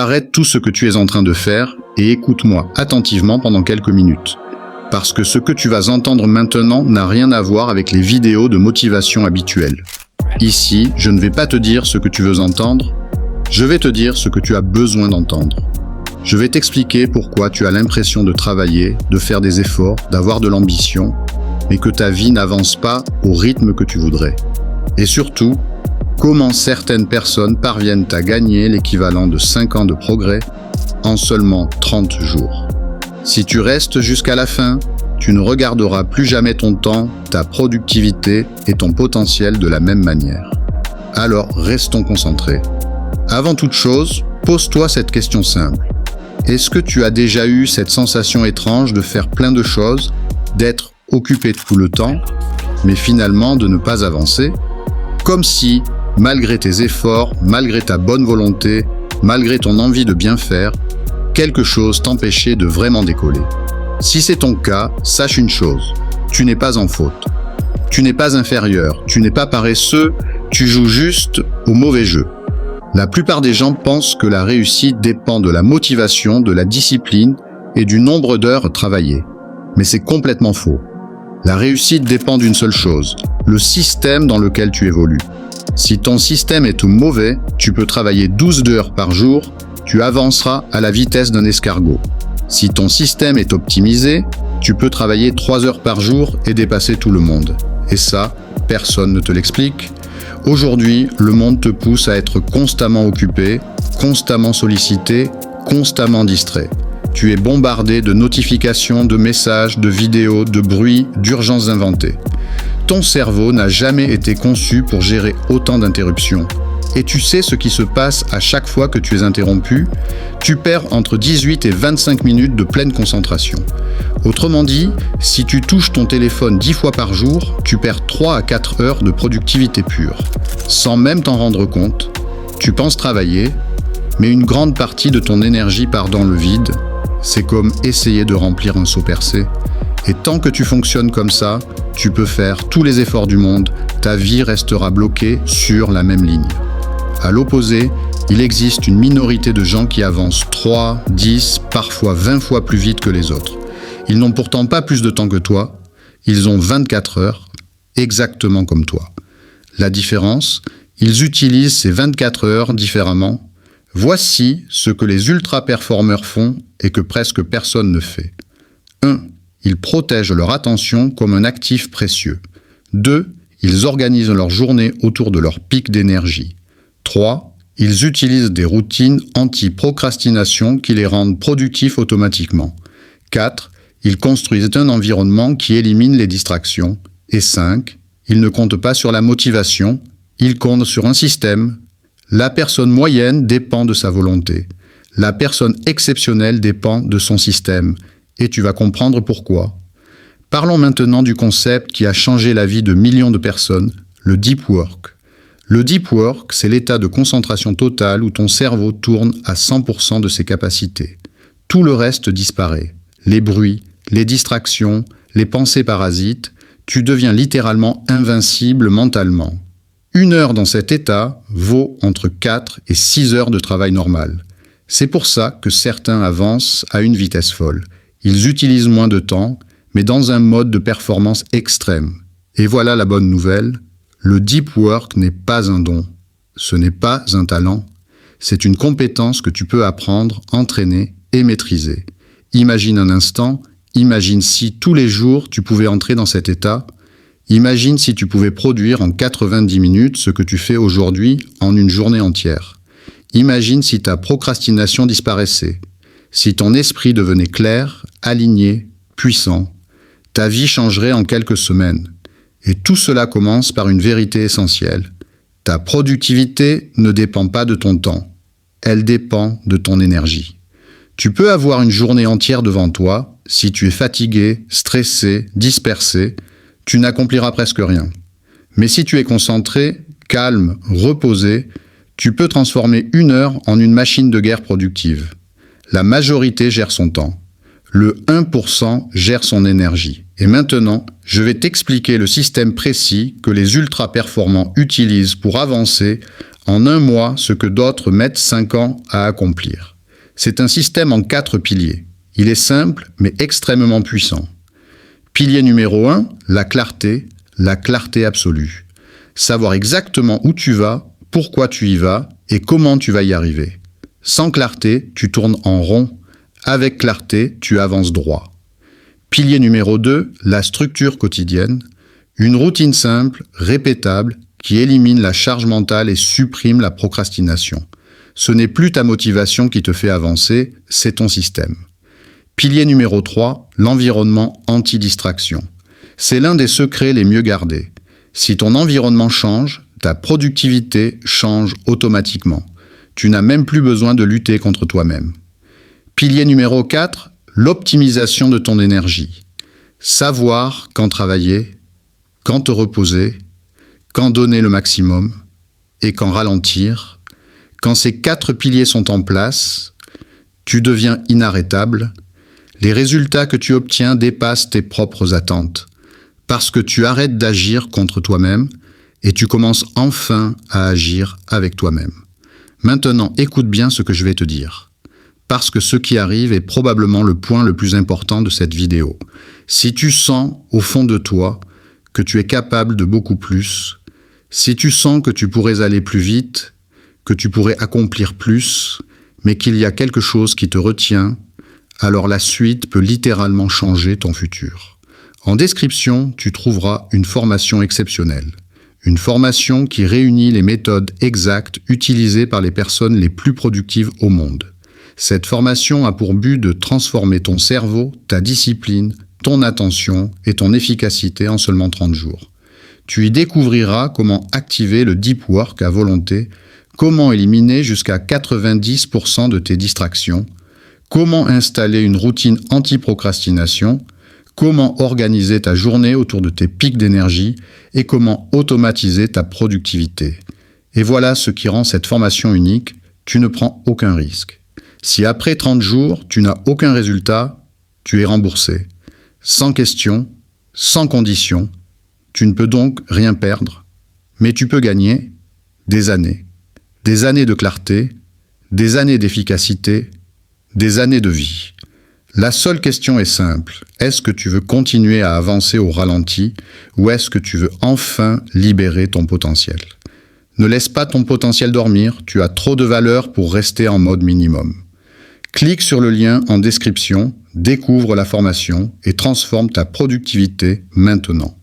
arrête tout ce que tu es en train de faire et écoute-moi attentivement pendant quelques minutes. Parce que ce que tu vas entendre maintenant n'a rien à voir avec les vidéos de motivation habituelles. Ici, je ne vais pas te dire ce que tu veux entendre, je vais te dire ce que tu as besoin d'entendre. Je vais t'expliquer pourquoi tu as l'impression de travailler, de faire des efforts, d'avoir de l'ambition, mais que ta vie n'avance pas au rythme que tu voudrais. Et surtout, comment certaines personnes parviennent à gagner l'équivalent de 5 ans de progrès en seulement 30 jours. Si tu restes jusqu'à la fin, tu ne regarderas plus jamais ton temps, ta productivité et ton potentiel de la même manière. Alors, restons concentrés. Avant toute chose, pose-toi cette question simple. Est-ce que tu as déjà eu cette sensation étrange de faire plein de choses, d'être occupé tout le temps, mais finalement de ne pas avancer? Comme si, malgré tes efforts, malgré ta bonne volonté, malgré ton envie de bien faire, quelque chose t'empêchait de vraiment décoller. Si c'est ton cas, sache une chose, tu n'es pas en faute. Tu n'es pas inférieur, tu n'es pas paresseux, tu joues juste au mauvais jeu. La plupart des gens pensent que la réussite dépend de la motivation, de la discipline et du nombre d'heures travaillées. Mais c'est complètement faux. La réussite dépend d'une seule chose, le système dans lequel tu évolues. Si ton système est mauvais, tu peux travailler 12 heures par jour, tu avanceras à la vitesse d'un escargot. Si ton système est optimisé, tu peux travailler 3 heures par jour et dépasser tout le monde. Et ça, personne ne te l'explique. Aujourd'hui, le monde te pousse à être constamment occupé, constamment sollicité, constamment distrait. Tu es bombardé de notifications, de messages, de vidéos, de bruits, d'urgences inventées. Ton cerveau n'a jamais été conçu pour gérer autant d'interruptions. Et tu sais ce qui se passe à chaque fois que tu es interrompu? Tu perds entre 18 et 25 minutes de pleine concentration. Autrement dit, si tu touches ton téléphone 10 fois par jour, tu perds 3 à 4 heures de productivité pure. Sans même t'en rendre compte, tu penses travailler, mais une grande partie de ton énergie part dans le vide. C'est comme essayer de remplir un seau percé. Et tant que tu fonctionnes comme ça, tu peux faire tous les efforts du monde, ta vie restera bloquée sur la même ligne. À l'opposé, il existe une minorité de gens qui avancent 3, 10, parfois 20 fois plus vite que les autres. Ils n'ont pourtant pas plus de temps que toi, ils ont 24 heures, exactement comme toi. La différence, ils utilisent ces 24 heures différemment. Voici ce que les ultra-performeurs font et que presque personne ne fait. 1. Ils protègent leur attention comme un actif précieux. 2. Ils organisent leur journée autour de leur pic d'énergie. 3. Ils utilisent des routines anti-procrastination qui les rendent productifs automatiquement. 4. Ils construisent un environnement qui élimine les distractions. Et 5. Ils ne comptent pas sur la motivation, ils comptent sur un système. La personne moyenne dépend de sa volonté. La personne exceptionnelle dépend de son système. Et tu vas comprendre pourquoi. Parlons maintenant du concept qui a changé la vie de millions de personnes, le deep work. Le deep work, c'est l'état de concentration totale où ton cerveau tourne à 100% de ses capacités. Tout le reste disparaît. Les bruits, les distractions, les pensées parasites, tu deviens littéralement invincible mentalement. 1 heure dans cet état vaut entre 4 et 6 heures de travail normal. C'est pour ça que certains avancent à une vitesse folle. Ils utilisent moins de temps, mais dans un mode de performance extrême. Et voilà la bonne nouvelle, le deep work n'est pas un don. Ce n'est pas un talent. C'est une compétence que tu peux apprendre, entraîner et maîtriser. Imagine un instant, imagine si tous les jours tu pouvais entrer dans cet état. Imagine si tu pouvais produire en 90 minutes ce que tu fais aujourd'hui en une journée entière. Imagine si ta procrastination disparaissait, si ton esprit devenait clair, aligné, puissant. Ta vie changerait en quelques semaines. Et tout cela commence par une vérité essentielle. Ta productivité ne dépend pas de ton temps. Elle dépend de ton énergie. Tu peux avoir une journée entière devant toi. Si tu es fatigué, stressé, dispersé, tu n'accompliras presque rien. Mais si tu es concentré, calme, reposé, tu peux transformer 1 heure en une machine de guerre productive. La majorité gère son temps. Le 1% gère son énergie. Et maintenant, je vais t'expliquer le système précis que les ultra-performants utilisent pour avancer En un mois, ce que d'autres mettent 5 ans à accomplir. C'est un système en 4 piliers. Il est simple, mais extrêmement puissant. Pilier numéro 1, la clarté absolue. Savoir exactement où tu vas, pourquoi tu y vas et comment tu vas y arriver. Sans clarté, tu tournes en rond. Avec clarté, tu avances droit. Pilier numéro 2, la structure quotidienne. Une routine simple, répétable, qui élimine la charge mentale et supprime la procrastination. Ce n'est plus ta motivation qui te fait avancer, c'est ton système. Pilier numéro 3, l'environnement anti-distraction. C'est l'un des secrets les mieux gardés. Si ton environnement change, ta productivité change automatiquement. Tu n'as même plus besoin de lutter contre toi-même. Pilier numéro 4, l'optimisation de ton énergie. Savoir quand travailler, quand te reposer, quand donner le maximum et quand ralentir. Quand ces 4 piliers sont en place, tu deviens inarrêtable. Les résultats que tu obtiens dépassent tes propres attentes. Parce que tu arrêtes d'agir contre toi-même et tu commences enfin à agir avec toi-même. Maintenant, écoute bien ce que je vais te dire. Parce que ce qui arrive est probablement le point le plus important de cette vidéo. Si tu sens au fond de toi que tu es capable de beaucoup plus, si tu sens que tu pourrais aller plus vite, que tu pourrais accomplir plus, mais qu'il y a quelque chose qui te retient, alors la suite peut littéralement changer ton futur. En description, tu trouveras une formation exceptionnelle. Une formation qui réunit les méthodes exactes utilisées par les personnes les plus productives au monde. Cette formation a pour but de transformer ton cerveau, ta discipline, ton attention et ton efficacité en seulement 30 jours. Tu y découvriras comment activer le deep work à volonté, comment éliminer jusqu'à 90% de tes distractions, comment installer une routine anti-procrastination, comment organiser ta journée autour de tes pics d'énergie et comment automatiser ta productivité. Et voilà ce qui rend cette formation unique, tu ne prends aucun risque. Si après 30 jours, tu n'as aucun résultat, tu es remboursé. Sans question, sans condition, tu ne peux donc rien perdre, mais tu peux gagner des années de clarté, des années d'efficacité, des années de vie. La seule question est simple, est-ce que tu veux continuer à avancer au ralenti ou est-ce que tu veux enfin libérer ton potentiel? Ne laisse pas ton potentiel dormir, tu as trop de valeur pour rester en mode minimum. Clique sur le lien en description, découvre la formation et transforme ta productivité maintenant.